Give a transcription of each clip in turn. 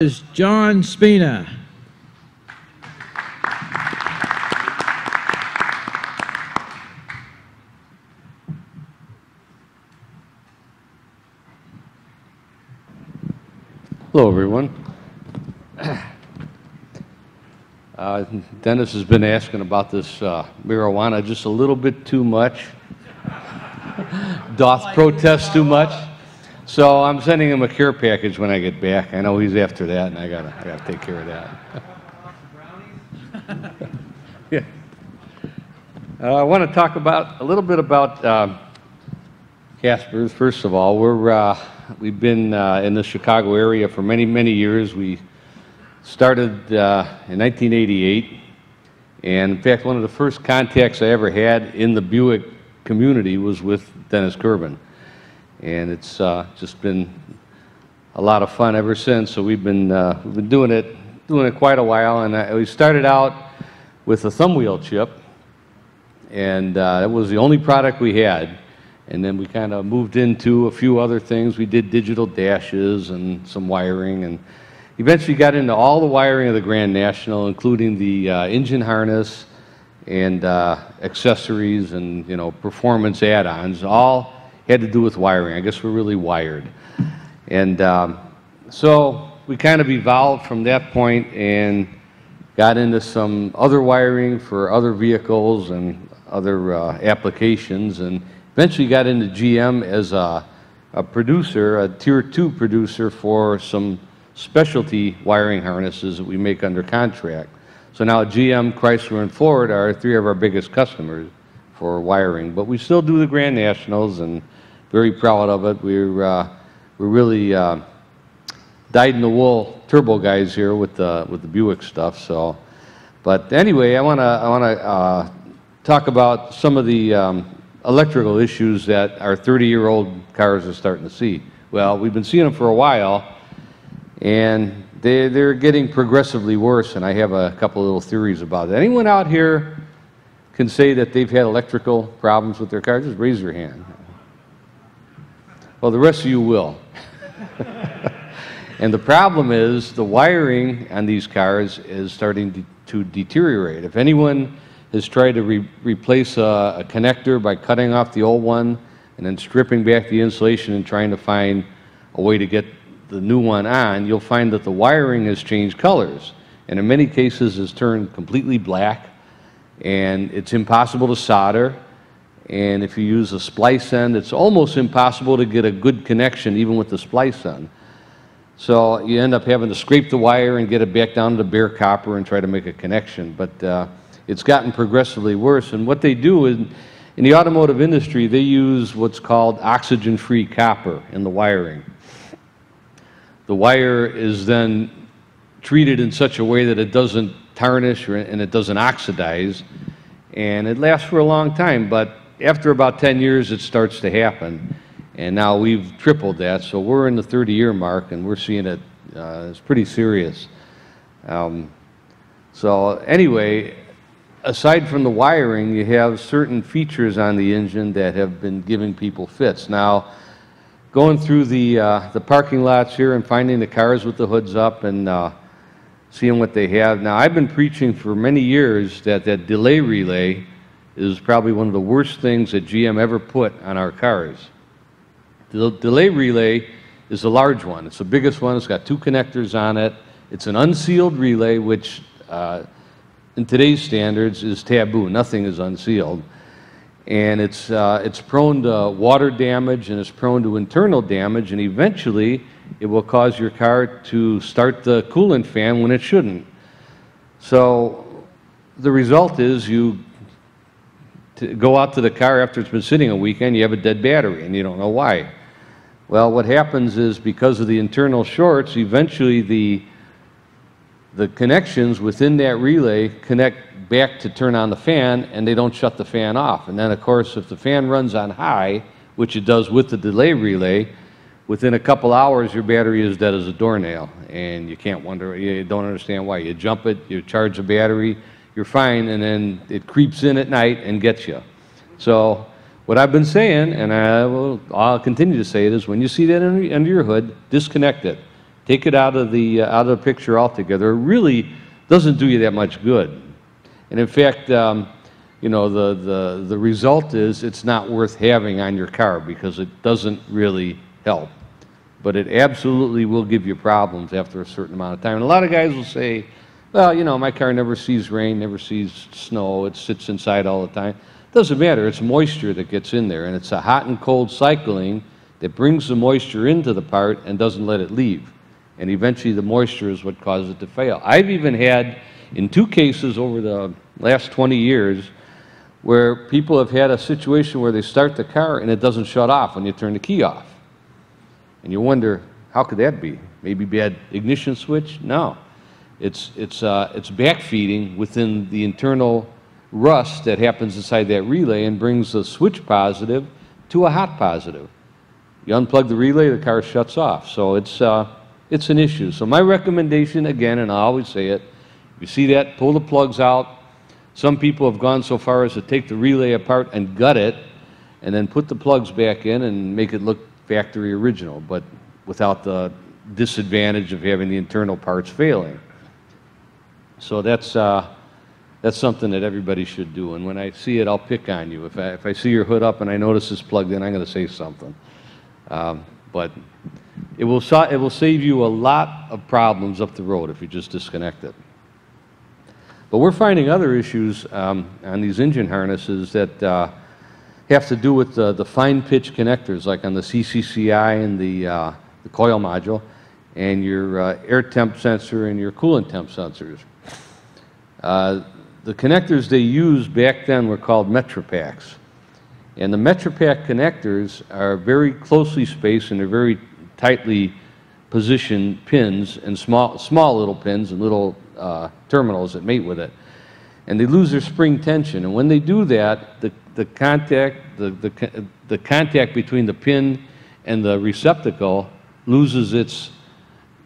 is John Spina. Hello, everyone. Dennis has been asking about this marijuana just a little bit too much. Doth protest too much. So I'm sending him a care package when I get back. I know he's after that, and I gotta take care of that. Yeah. I want to talk a little bit about Caspers. First of all, we've been in the Chicago area for many years. We started in 1988, and in fact, one of the first contacts I ever had in the Buick community was with Dennis Kerben. And it's just been a lot of fun ever since. So we've been doing it quite a while. And we started out with a thumb wheel chip, and that was the only product we had. And then we kind of moved into a few other things. We did digital dashes and some wiring, and eventually got into all the wiring of the Grand National, including the engine harness and accessories and performance add-ons. All had to do with wiring. I guess we're really wired. And so we kind of evolved from that point and got into some other wiring for other vehicles and other applications, and eventually got into GM as a producer, a Tier 2 producer for some specialty wiring harnesses that we make under contract. So now GM, Chrysler, and Ford are three of our biggest customers for wiring. But we still do the Grand Nationals, and very proud of it. We're really dyed-in-the-wool turbo guys here with the Buick stuff. So, but anyway, I want to talk about some of the electrical issues that our 30-year-old cars are starting to see. Well, we've been seeing them for a while, and they're getting progressively worse, and I have a couple little theories about it. Anyone out here can say that they've had electrical problems with their cars? Just raise your hand. Well, the rest of you will. And the problem is the wiring on these cars is starting to deteriorate. If anyone has tried to replace a connector by cutting off the old one and then stripping back the insulation and trying to find a way to get the new one on, you'll find that the wiring has changed colors, and in many cases has turned completely black, and it's impossible to solder. And if you use a splice end, it's almost impossible to get a good connection even with the splice end. So you end up having to scrape the wire and get it back down to the bare copper and try to make a connection. But it's gotten progressively worse. And what they do in the automotive industry, they use what's called oxygen-free copper in the wiring. The wire is then treated in such a way that it doesn't tarnish and it doesn't oxidize, and it lasts for a long time. But after about 10 years, it starts to happen, and now we've tripled that. So we're in the 30-year mark, and we're seeing it. It's pretty serious. So anyway, aside from the wiring, you have certain features on the engine that have been giving people fits. Now, going through the parking lots here and finding the cars with the hoods up and seeing what they have. Now, I've been preaching for many years that delay relay is probably one of the worst things that GM ever put on our cars. The delay relay is a large one. It's the biggest one. It's got two connectors on it. It's an unsealed relay, which in today's standards is taboo. Nothing is unsealed. And it's prone to water damage, and it's prone to internal damage, and eventually it will cause your car to start the coolant fan when it shouldn't. So the result is you go out to the car after it's been sitting a weekend, you have a dead battery, and you don't know why. Well, what happens is because of the internal shorts, eventually the connections within that relay connect back to turn on the fan, and they don't shut the fan off. And then, of course, if the fan runs on high, which it does with the delay relay, within a couple hours, your battery is dead as a doornail, and you don't understand why. You jump it, you charge the battery, you're fine, and then it creeps in at night and gets you. So what I've been saying, and I'll continue to say it, is when you see that under your hood, disconnect it. take it out of the picture altogether. It really doesn't do you that much good. And in fact, you know, the result is it's not worth having on your car because it doesn't really help. But it absolutely will give you problems after a certain amount of time. And a lot of guys will say, well, you know, my car never sees rain, never sees snow, it sits inside all the time. Doesn't matter, it's moisture that gets in there, and it's a hot and cold cycling that brings the moisture into the part and doesn't let it leave. And eventually the moisture is what causes it to fail. I've even had, in 2 cases over the last 20 years, where people have had a situation where they start the car and it doesn't shut off when you turn the key off. And you wonder, how could that be? Maybe bad ignition switch? No. It's backfeeding within the internal rust that happens inside that relay and brings the switch positive to a hot positive. You unplug the relay, the car shuts off. So it's an issue. So my recommendation, again, and I always say it, if you see that, pull the plugs out. Some people have gone so far as to take the relay apart and gut it, and then put the plugs back in and make it look factory original, but without the disadvantage of having the internal parts failing. So that's something that everybody should do. And when I see it, I'll pick on you. If I see your hood up and I notice it's plugged in, I'm going to say something. But it will save you a lot of problems up the road if you just disconnect it. But we're finding other issues on these engine harnesses that have to do with the fine pitch connectors, like on the CCCI and the coil module, and your air temp sensor and your coolant temp sensors. The connectors they used back then were called Metropacks. And the Metropack connectors are very closely spaced and they're very tightly positioned pins and small little pins and little terminals that mate with it. And they lose their spring tension. And when they do that, the contact between the pin and the receptacle loses its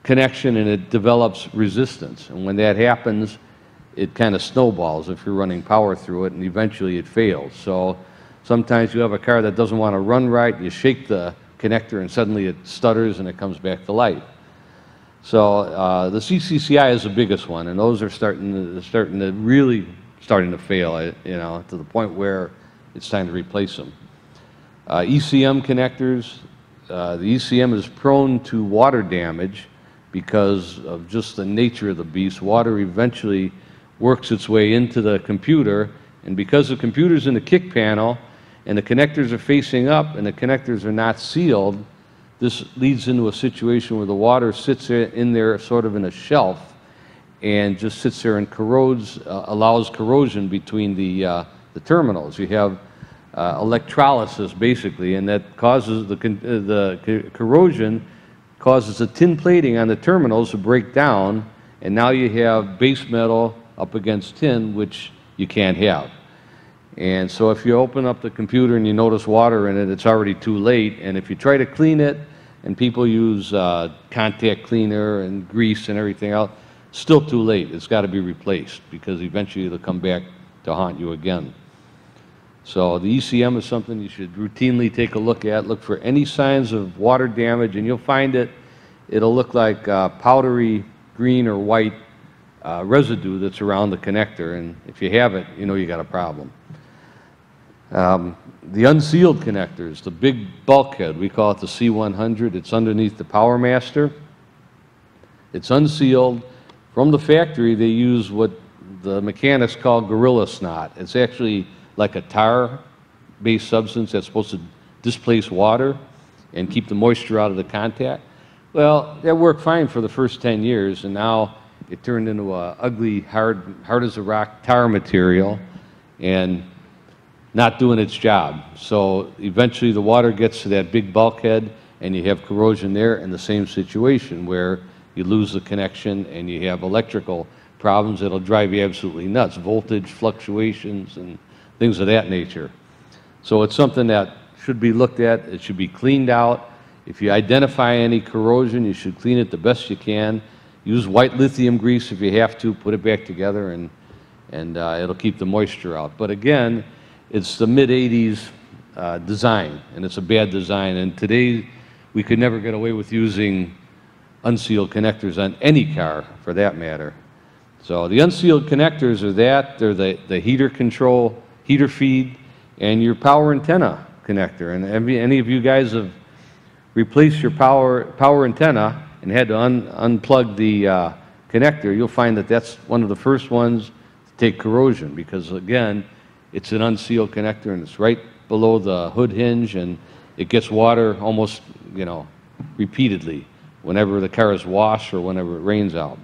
connection and it develops resistance. And when that happens, it kind of snowballs if you're running power through it, and eventually it fails. So sometimes you have a car that doesn't want to run right, you shake the connector and suddenly it stutters and it comes back to life. So the CCCI is the biggest one, and those are starting to really fail, you know, to the point where it's time to replace them. ECM connectors, the ECM is prone to water damage because of just the nature of the beast. Water eventually works its way into the computer, and because the computer's in the kick panel and the connectors are facing up and the connectors are not sealed, this leads into a situation where the water sits in there sort of in a shelf and just sits there and corrodes, allows corrosion between the terminals. You have electrolysis basically, and that causes the corrosion causes the tin plating on the terminals to break down, and now you have base metal up against tin, which you can't have. And so if you open up the computer and you notice water in it, it's already too late. And if you try to clean it, and people use contact cleaner and grease and everything else, still too late. It's got to be replaced because eventually it'll come back to haunt you again. So the ECM is something you should routinely take a look at. Look for any signs of water damage, and you'll find it'll look like powdery green or white residue that's around the connector, and if you have it, you know you got a problem. The unsealed connectors, the big bulkhead, we call it the C100, it's underneath the Power Master. It's unsealed. From the factory, they use what the mechanics call Gorilla Snot. It's actually like a tar-based substance that's supposed to displace water and keep the moisture out of the contact. Well, that worked fine for the first 10 years, and now it turned into a ugly, hard as a rock tar material and not doing its job. So eventually the water gets to that big bulkhead and you have corrosion there, in the same situation where you lose the connection and you have electrical problems that'll drive you absolutely nuts, voltage fluctuations and things of that nature. So it's something that should be looked at. It should be cleaned out. If you identify any corrosion, you should clean it the best you can. Use white lithium grease if you have to, put it back together, and it'll keep the moisture out. But again, it's the mid-'80s design, and it's a bad design. And today, we could never get away with using unsealed connectors on any car for that matter. So the unsealed connectors are they're the heater control, heater feed, and your power antenna connector. And any of you guys have replaced your power antenna and had to unplug the connector, you'll find that that's one of the first ones to take corrosion, because again, it's an unsealed connector and it's right below the hood hinge, and it gets water almost, repeatedly whenever the car is washed or whenever it rains out.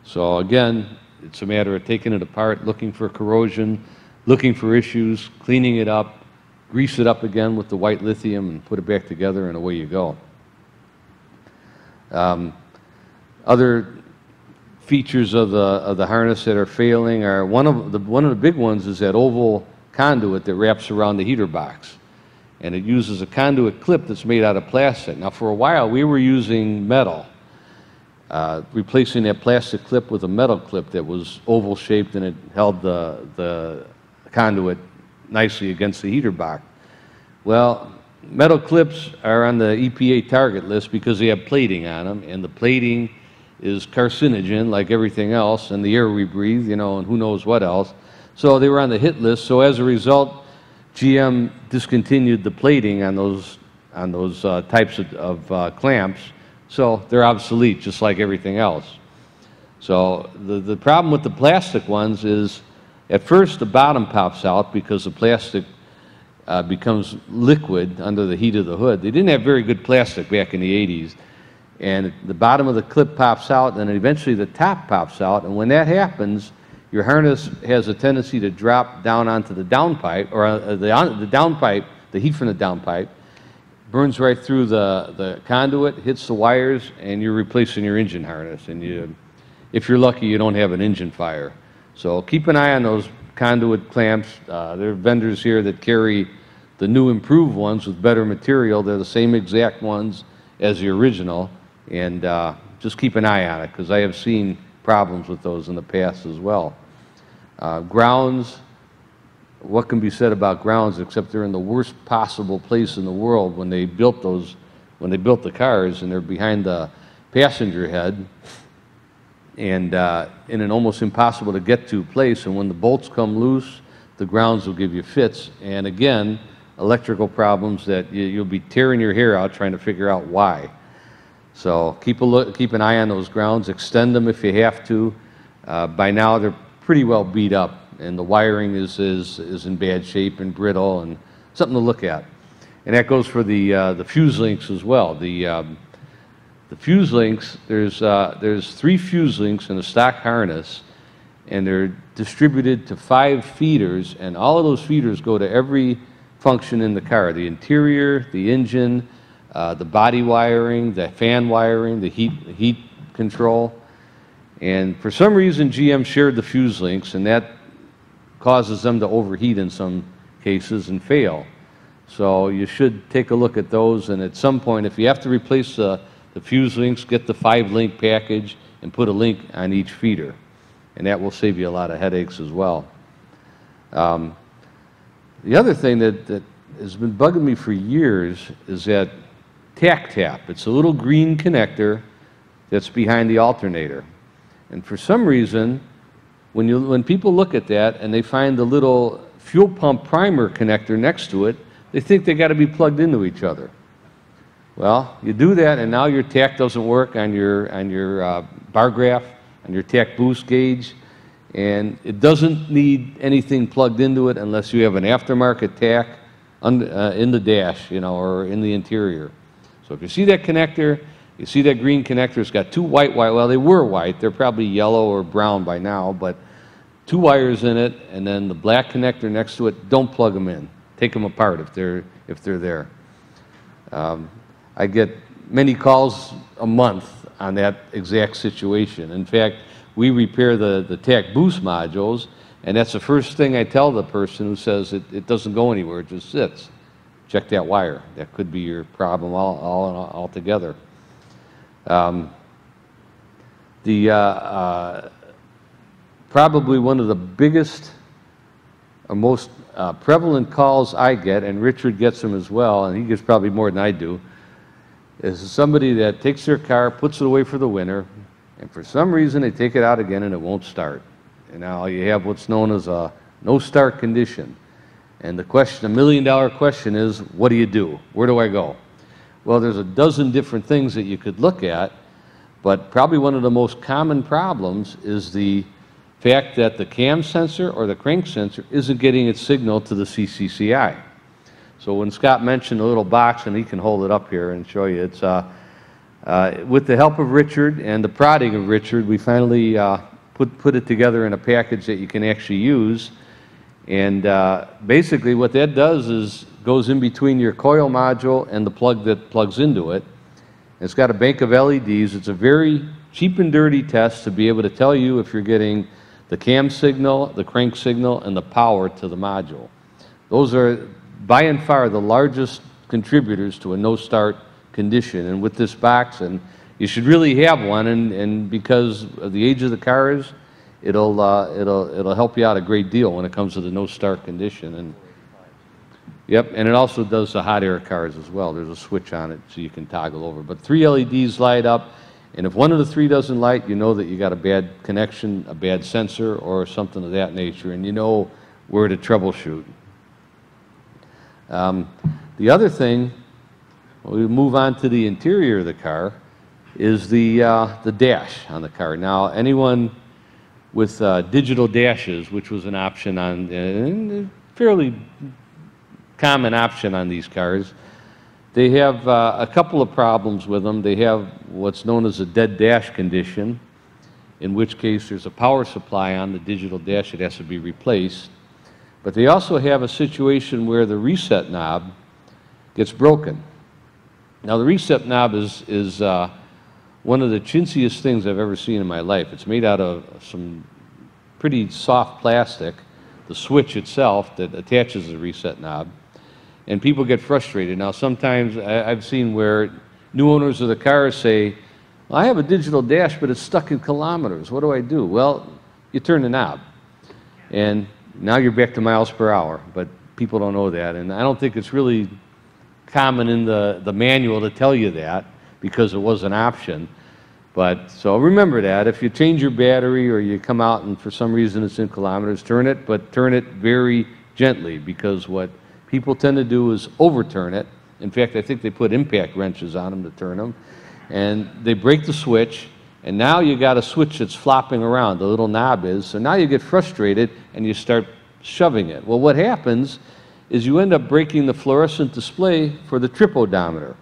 So again, it's a matter of taking it apart, looking for corrosion, looking for issues, cleaning it up, grease it up again with the white lithium and put it back together, and away you go. Other features of the harness that are failing are one of the big ones is that oval conduit that wraps around the heater box, and it uses a conduit clip that's made out of plastic. Now, for a while we were using metal, replacing that plastic clip with a metal clip that was oval shaped, and it held the conduit nicely against the heater box. Well, metal clips are on the EPA target list because they have plating on them, and the plating is carcinogen like everything else, and the air we breathe, and who knows what else. So they were on the hit list. So as a result, GM discontinued the plating on those types of clamps. So they're obsolete, just like everything else. So the problem with the plastic ones is, at first the bottom pops out because the plastic becomes liquid under the heat of the hood. They didn't have very good plastic back in the 80s. And the bottom of the clip pops out, and then eventually the top pops out. And when that happens, your harness has a tendency to drop down onto the downpipe, or the downpipe, the heat from the downpipe, burns right through the conduit, hits the wires, and you're replacing your engine harness. And if you're lucky, you don't have an engine fire. So keep an eye on those conduit clamps. There are vendors here that carry the new improved ones with better material. They're the same exact ones as the original. And just keep an eye on it, because I have seen problems with those in the past as well. Grounds, what can be said about grounds except they're in the worst possible place in the world when they built the cars, and they're behind the passenger head and in an almost impossible to get to place. And when the bolts come loose, the grounds will give you fits. And again, electrical problems that you'll be tearing your hair out trying to figure out why. So keep an eye on those grounds, extend them if you have to. By now they're pretty well beat up, and the wiring is in bad shape and brittle, and something to look at. And that goes for the fuse links as well. The fuse links, there's 3 fuse links in a stock harness, and they're distributed to 5 feeders, and all of those feeders go to every function in the car: the interior, the engine, the body wiring, the fan wiring, the heat control. And for some reason, GM shared the fuse links, and that causes them to overheat in some cases and fail. So you should take a look at those, and at some point, if you have to replace the fuse links, get the 5-link package and put a link on each feeder, and that will save you a lot of headaches as well. The other thing that has been bugging me for years is that tack tap. It's a little green connector that's behind the alternator. And for some reason, when people look at that and they find the little fuel pump primer connector next to it, they think they got to be plugged into each other. Well, you do that, and now your tack doesn't work on your bar graph, on your tack boost gauge, and it doesn't need anything plugged into it unless you have an aftermarket tack in the dash, or in the interior. So if you see that connector, you see that green connector, it's got 2 white wires. Well, they were white. They're probably yellow or brown by now, but 2 wires in it, and then the black connector next to it. Don't plug them in. Take them apart if they're there. I get many calls a month on that exact situation. In fact, we repair the tack boost modules, and that's the first thing I tell the person who says it doesn't go anywhere, it just sits. Check that wire. That could be your problem altogether. Probably one of the biggest or most prevalent calls I get, and Richard gets them as well, and he gets probably more than I do, is somebody that takes their car, puts it away for the winter, and for some reason they take it out again and it won't start. And now you have what's known as a no start condition. And the question, $1 million question is, what do you do? Where do I go? Well, there's a dozen different things that you could look at, but probably one of the most common problems is the fact that the cam sensor or the crank sensor isn't getting its signal to the CCCI. So when Scott mentioned the little box, and he can hold it up here and show you, it's with the help of Richard and the prodding of Richard, we finally put it together in a package that you can actually use. And basically what that does is goes in between your coil module and the plug that plugs into it. It's got a bank of LEDs. It's a very cheap and dirty test to be able to tell you if you're getting the cam signal, the crank signal, and the power to the module. Those are by and far the largest contributors to a no-start condition. And with this box, and you should really have one, and because of the age of the cars, it'll help you out a great deal when it comes to the no-start condition. And yep, and it also does the hot air cars as well. There's a switch on it so you can toggle over. But 3 LEDs light up, and if one of the 3 doesn't light, you know that you got a bad connection, a bad sensor, or something of that nature, and you know where to troubleshoot. The other thing, we move on to the interior of the car, is the dash on the car. Now, anyone with digital dashes, which was an option on, a fairly common option on these cars, they have a couple of problems with them. They have what's known as a dead dash condition, in which case there's a power supply on the digital dash that has to be replaced. But they also have a situation where the reset knob gets broken. Now, the reset knob is one of the chintziest things I've ever seen in my life. It's made out of some pretty soft plastic, the switch itself that attaches the reset knob, and people get frustrated. Now, sometimes I've seen where new owners of the cars say, well, I have a digital dash, but it's stuck in kilometers. What do I do? Well, you turn the knob, and now you're back to miles per hour, but people don't know that, and I don't think it's really common in the manual to tell you that because it was an option. But so remember that if you change your battery or you come out and for some reason it's in kilometers, turn it, but turn it very gently, because what people tend to do is overturn it. In fact, I think they put impact wrenches on them to turn them, and they break the switch, and now you got a switch that's flopping around, the little knob is, so now you get frustrated and you start shoving it. Well, what happens is you end up breaking the fluorescent display for the trip odometer.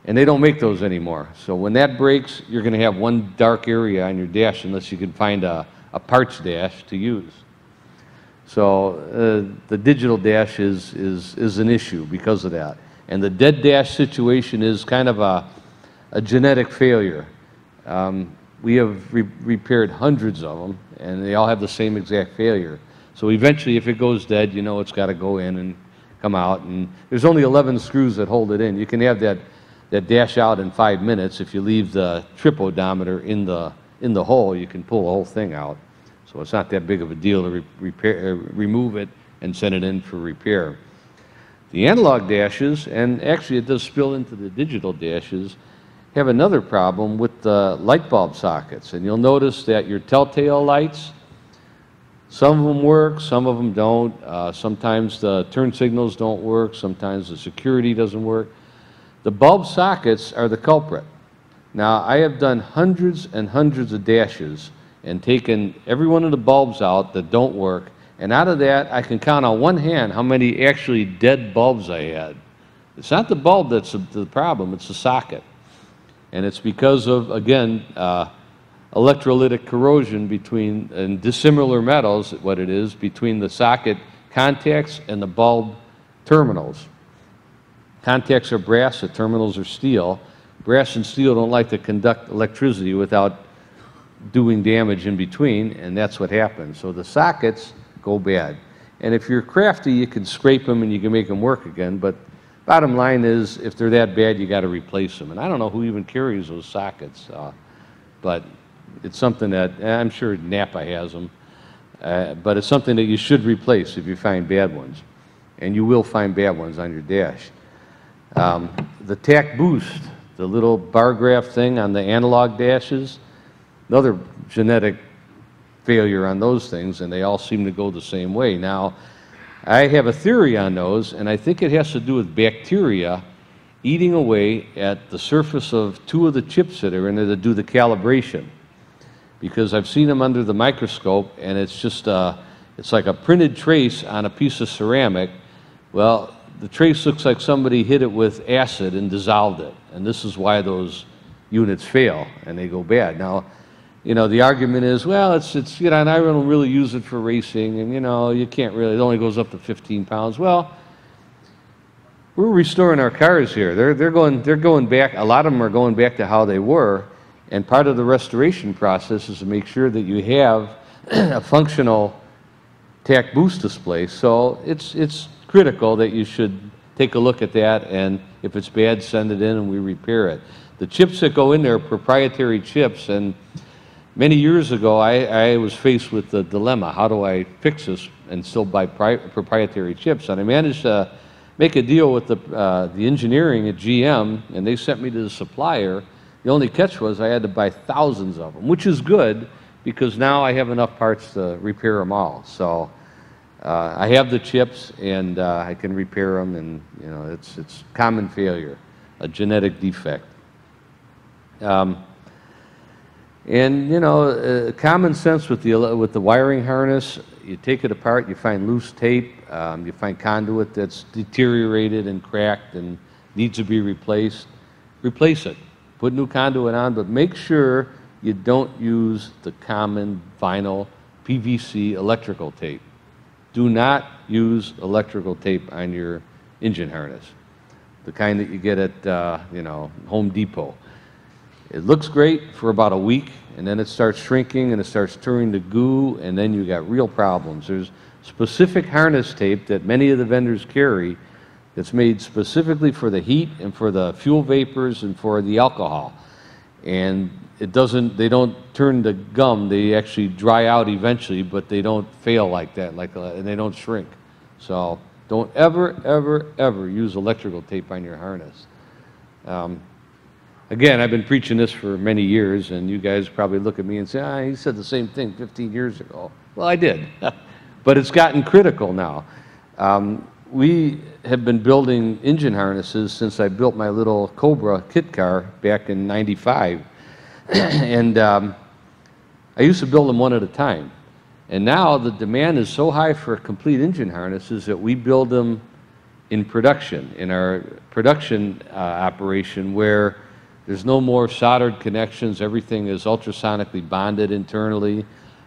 And they don't make those anymore. So when that breaks, you're going to have one dark area on your dash unless you can find a parts dash to use. So the digital dash is an issue because of that. And the dead dash situation is kind of a genetic failure. We have repaired hundreds of them, and they all have the same exact failure. So eventually, if it goes dead, you know it's got to go in and come out. And there's only 11 screws that hold it in. You can have that dash out in 5 minutes. If you leave the trip odometer in the hole, you can pull the whole thing out. So it's not that big of a deal to remove it and send it in for repair. The analog dashes, and actually it does spill into the digital dashes, have another problem with the light bulb sockets. And you'll notice that your telltale lights, some of them work, some of them don't. Sometimes the turn signals don't work. Sometimes the security doesn't work. The bulb sockets are the culprit. Now, I have done hundreds and hundreds of dashes and taken every one of the bulbs out that don't work, and out of that, I can count on one hand how many actually dead bulbs I had. It's not the bulb that's the problem, it's the socket. And it's because of, again, electrolytic corrosion between, and dissimilar metals, what it is, between the socket contacts and the bulb terminals. Contacts are brass, the terminals are steel. Brass and steel don't like to conduct electricity without doing damage in between, and that's what happens. So the sockets go bad. And if you're crafty, you can scrape them and you can make them work again, but bottom line is, if they're that bad, you got to replace them. And I don't know who even carries those sockets, but it's something that, I'm sure Napa has them, but it's something that you should replace if you find bad ones. And you will find bad ones on your dash. The tack boost, the little bar graph thing on the analog dashes, another genetic failure on those things, and they all seem to go the same way. Now, I have a theory on those, and I think it has to do with bacteria eating away at the surface of two of the chips that are in there that do the calibration. Because I've seen them under the microscope, and it's just it's like a printed trace on a piece of ceramic. Well, the trace looks like somebody hit it with acid and dissolved it, and this is why those units fail and they go bad. Now, you know, the argument is, well, it's you know, and I don't really use it for racing, and you know, you can't really, it only goes up to 15 pounds. Well, we're restoring our cars here. They're going back, a lot of them are going back to how they were, and part of the restoration process is to make sure that you have a functional tack boost display. So it's critical that you should take a look at that, and if it's bad, send it in and we repair it. The chips that go in there are proprietary chips, and many years ago I was faced with the dilemma, how do I fix this and still buy proprietary chips? And I managed to make a deal with the engineering at GM, and they sent me to the supplier. The only catch was I had to buy thousands of them, which is good because now I have enough parts to repair them all. So I have the chips, and I can repair them, and you know, it's common failure, a genetic defect. And you know, common sense with the wiring harness. You take it apart, you find loose tape, you find conduit that's deteriorated and cracked and needs to be replaced. Replace it. Put new conduit on, but make sure you don't use the common vinyl PVC electrical tape. Do not use electrical tape on your engine harness, the kind that you get at you know, Home Depot. It looks great for about a week, and then it starts shrinking and it starts turning to goo, and then you got real problems. There's specific harness tape that many of the vendors carry that's made specifically for the heat and for the fuel vapors and for the alcohol. And it doesn't, they don't turn to gum, they actually dry out eventually, but they don't fail like that, and they don't shrink. So don't ever, ever, ever use electrical tape on your harness. Again, I've been preaching this for many years, and you guys probably look at me and say, he said the same thing 15 years ago. Well, I did, but it's gotten critical now. We have been building engine harnesses since I built my little Cobra kit car back in '95, and I used to build them one at a time. And now the demand is so high for complete engine harnesses that we build them in production, in our production operation, where there's no more soldered connections. Everything is ultrasonically bonded internally.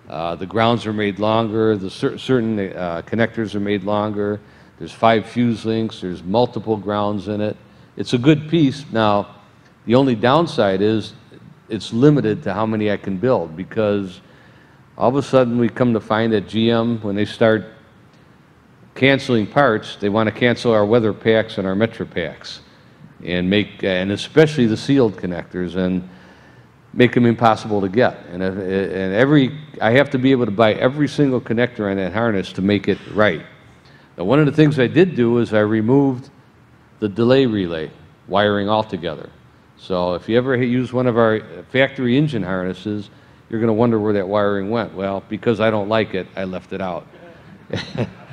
The grounds are made longer. The certain connectors are made longer. There's 5 fuse links. There's multiple grounds in it. It's a good piece. Now, the only downside is it's limited to how many I can build, because all of a sudden we come to find that GM, when they start canceling parts, they want to cancel our weather packs and our Metro packs, and and especially the sealed connectors, and make them impossible to get. And I have to be able to buy every single connector on that harness to make it right. Now, one of the things I did do is I removed the delay relay wiring altogether. So if you ever use one of our factory engine harnesses, you're going to wonder where that wiring went. Well, because I don't like it, I left it out.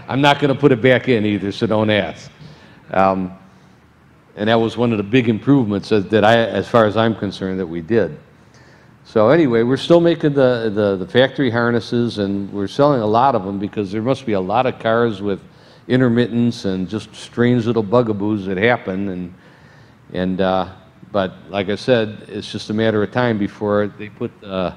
I'm not going to put it back in either, so don't ask. And that was one of the big improvements that as far as I'm concerned, that we did. So anyway, we're still making the factory harnesses, and we're selling a lot of them because there must be a lot of cars with intermittence and just strange little bugaboos that happen. But like I said, it's just a matter of time before they put the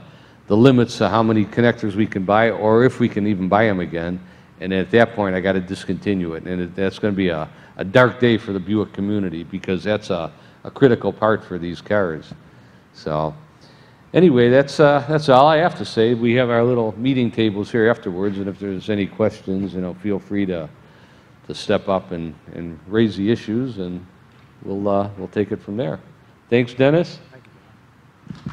limits to how many connectors we can buy, or if we can even buy them again. And at that point, I got to discontinue it, and that's going to be a dark day for the Buick community, because that's a critical part for these cars. So anyway, that's all I have to say. We have our little meeting tables here afterwards, and if there's any questions, feel free to step up and raise the issues, and we'll take it from there. Thanks, Dennis. Thank you.